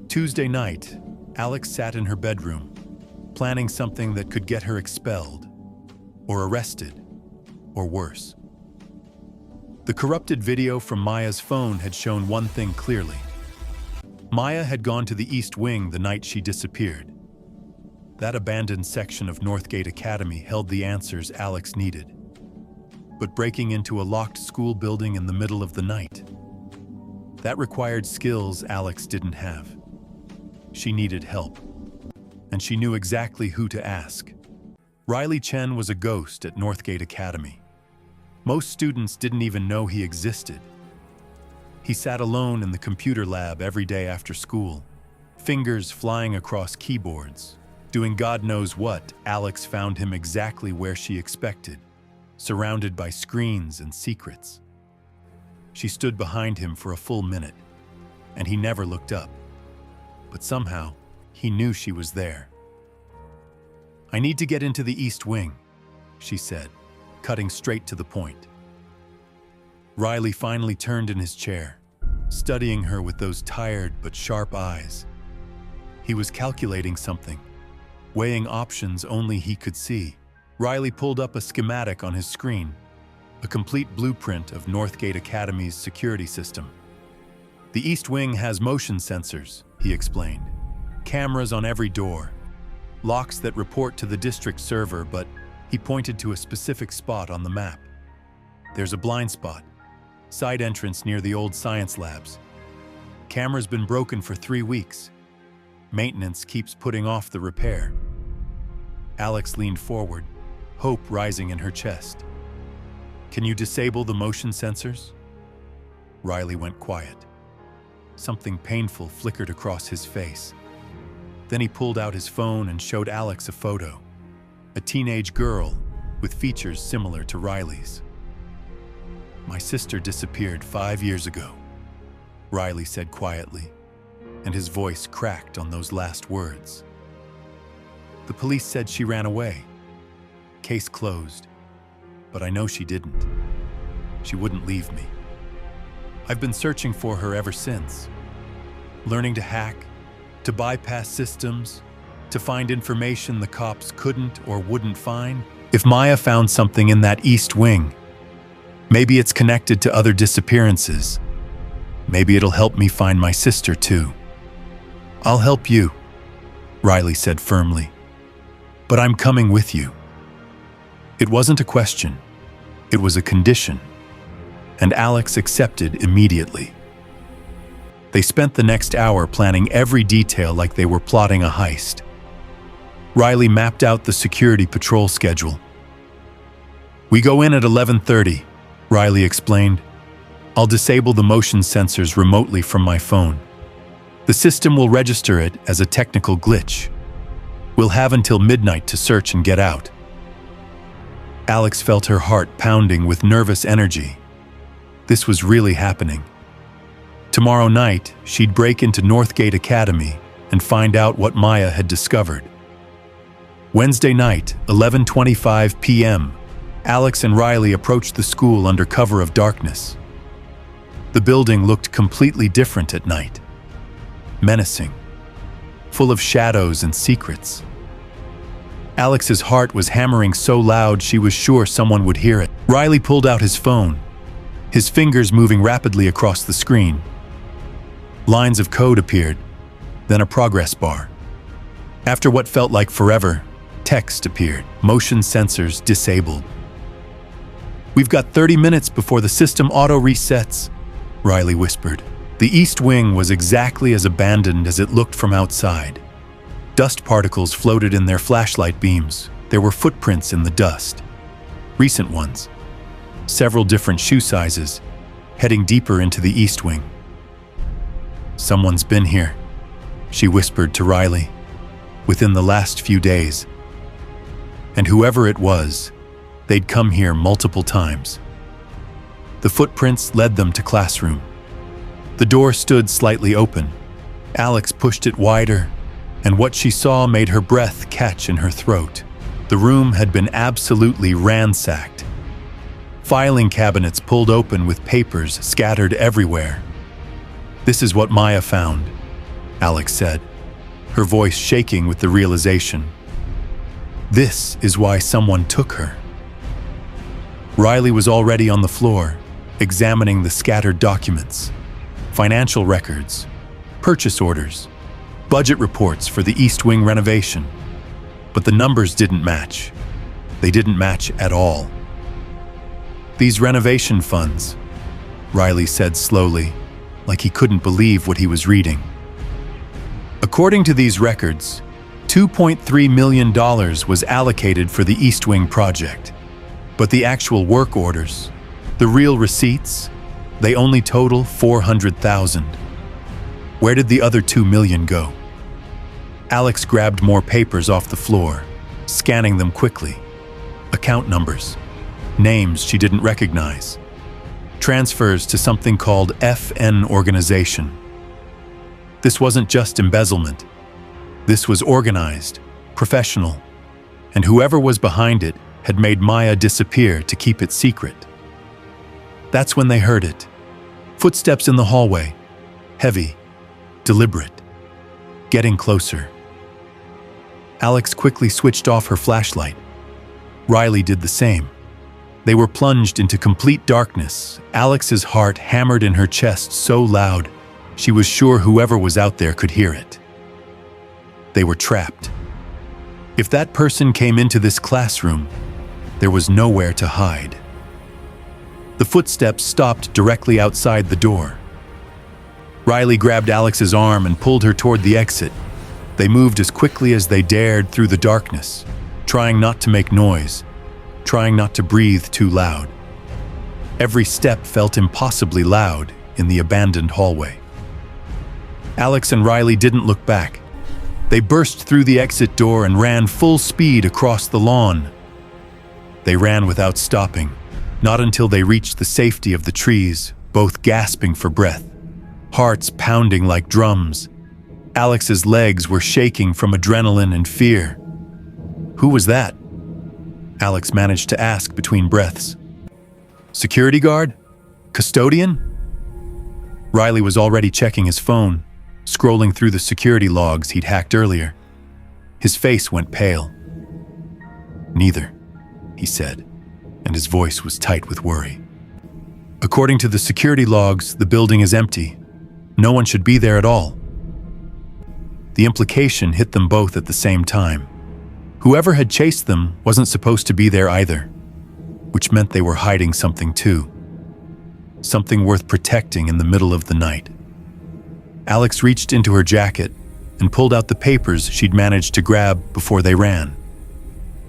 Tuesday night, Alex sat in her bedroom, planning something that could get her expelled, or arrested, or worse. The corrupted video from Maya's phone had shown one thing clearly. Maya had gone to the East Wing the night she disappeared. That abandoned section of Northgate Academy held the answers Alex needed. But breaking into a locked school building in the middle of the night, that required skills Alex didn't have. She needed help, and she knew exactly who to ask. Maya Chen was a ghost at Northgate Academy. Most students didn't even know he existed. He sat alone in the computer lab every day after school, fingers flying across keyboards. Doing God knows what, Alex found him exactly where she expected, surrounded by screens and secrets. She stood behind him for a full minute, and he never looked up. But somehow, he knew she was there. "I need to get into the East Wing," she said, cutting straight to the point. Riley finally turned in his chair, studying her with those tired but sharp eyes. He was calculating something, weighing options only he could see. Riley pulled up a schematic on his screen, a complete blueprint of Northgate Academy's security system. "The East Wing has motion sensors," he explained. "Cameras on every door. Locks that report to the district server," but he pointed to a specific spot on the map. "There's a blind spot. Side entrance near the old science labs. Camera's been broken for 3 weeks. Maintenance keeps putting off the repair." Alex leaned forward, hope rising in her chest. "Can you disable the motion sensors?" Riley went quiet. Something painful flickered across his face. Then he pulled out his phone and showed Alex a photo. A teenage girl with features similar to Riley's. "My sister disappeared 5 years ago," Riley said quietly, and his voice cracked on those last words. "The police said she ran away. Case closed. But I know she didn't. She wouldn't leave me. I've been searching for her ever since. Learning to hack, to bypass systems, to find information the cops couldn't or wouldn't find. If Maya found something in that East Wing, maybe it's connected to other disappearances. Maybe it'll help me find my sister too." "I'll help you," Riley said firmly. "But I'm coming with you." It wasn't a question, it was a condition, and Alex accepted immediately. They spent the next hour planning every detail like they were plotting a heist. Riley mapped out the security patrol schedule. "We go in at 11:30, Riley explained. "I'll disable the motion sensors remotely from my phone. The system will register it as a technical glitch. We'll have until midnight to search and get out." Alex felt her heart pounding with nervous energy. This was really happening. Tomorrow night, she'd break into Northgate Academy and find out what Maya had discovered. Wednesday night, 11:25 p.m., Alex and Riley approached the school under cover of darkness. The building looked completely different at night. Menacing, full of shadows and secrets. Alex's heart was hammering so loud she was sure someone would hear it. Riley pulled out his phone, his fingers moving rapidly across the screen. Lines of code appeared, then a progress bar. After what felt like forever, text appeared, motion sensors disabled. "We've got 30 minutes before the system auto-resets," Riley whispered. The East Wing was exactly as abandoned as it looked from outside. Dust particles floated in their flashlight beams. There were footprints in the dust. Recent ones. Several different shoe sizes, heading deeper into the East Wing. "Someone's been here," she whispered to Riley, "within the last few days. And whoever it was, they'd come here multiple times." The footprints led them to classroom. The door stood slightly open. Alex pushed it wider, and what she saw made her breath catch in her throat. The room had been absolutely ransacked. Filing cabinets pulled open with papers scattered everywhere. This is what Maya found. Alex said, her voice shaking with the realization. This is why someone took her. Riley was already on the floor, examining the scattered documents, financial records, purchase orders, budget reports for the East Wing renovation. But the numbers didn't match. They didn't match at all. These renovation funds, Riley said slowly, like he couldn't believe what he was reading. According to these records, $2.3 million was allocated for the East Wing project. But the actual work orders, the real receipts, they only total $400,000. Where did the other $2 million go? Alex grabbed more papers off the floor, scanning them quickly. Account numbers, names she didn't recognize. Transfers to something called FN organization. This wasn't just embezzlement. This was organized, professional, and whoever was behind it had made Maya disappear to keep it secret. That's when they heard it. Footsteps in the hallway, heavy, deliberate, getting closer. Alex quickly switched off her flashlight. Riley did the same. They were plunged into complete darkness. Alex's heart hammered in her chest so loud, she was sure whoever was out there could hear it. They were trapped. If that person came into this classroom, there was nowhere to hide. The footsteps stopped directly outside the door. Riley grabbed Alex's arm and pulled her toward the exit. They moved as quickly as they dared through the darkness, trying not to make noise, trying not to breathe too loud. Every step felt impossibly loud in the abandoned hallway. Alex and Riley didn't look back. They burst through the exit door and ran full speed across the lawn. They ran without stopping, not until they reached the safety of the trees, both gasping for breath, hearts pounding like drums. Alex's legs were shaking from adrenaline and fear. Who was that? Alex managed to ask between breaths. Security guard? Custodian? Riley was already checking his phone, scrolling through the security logs he'd hacked earlier. His face went pale. Neither, he said, and his voice was tight with worry. According to the security logs, the building is empty. No one should be there at all. The implication hit them both at the same time. Whoever had chased them wasn't supposed to be there either, which meant they were hiding something too. Something worth protecting in the middle of the night. Alex reached into her jacket and pulled out the papers she'd managed to grab before they ran.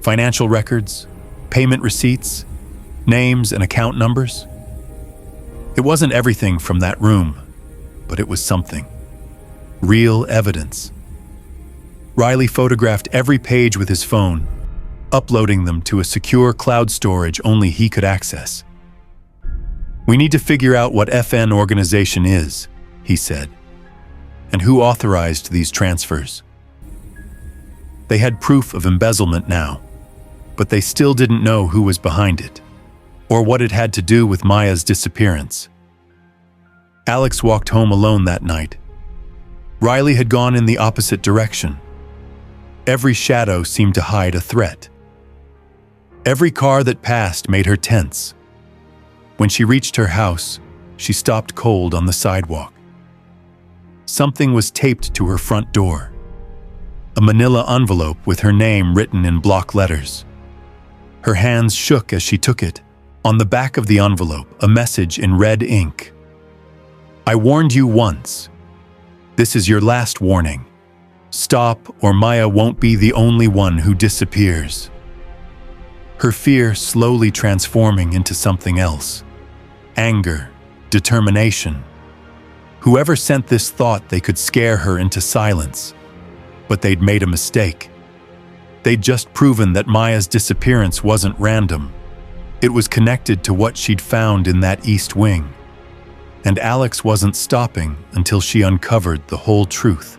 Financial records, payment receipts, names and account numbers. It wasn't everything from that room, but it was something. Real evidence. Riley photographed every page with his phone, uploading them to a secure cloud storage only he could access. "We need to figure out what FN organization is," he said, "and who authorized these transfers." They had proof of embezzlement now, but they still didn't know who was behind it, or what it had to do with Maya's disappearance. Alex walked home alone that night. Riley had gone in the opposite direction. Every shadow seemed to hide a threat. Every car that passed made her tense. When she reached her house, she stopped cold on the sidewalk. Something was taped to her front door. A manila envelope with her name written in block letters. Her hands shook as she took it. On the back of the envelope, a message in red ink. "I warned you once. This is your last warning. Stop, or Maya won't be the only one who disappears." Her fear slowly transforming into something else. Anger, determination. Whoever sent this thought they could scare her into silence. But they'd made a mistake. They'd just proven that Maya's disappearance wasn't random. It was connected to what she'd found in that East Wing. And Alex wasn't stopping until she uncovered the whole truth.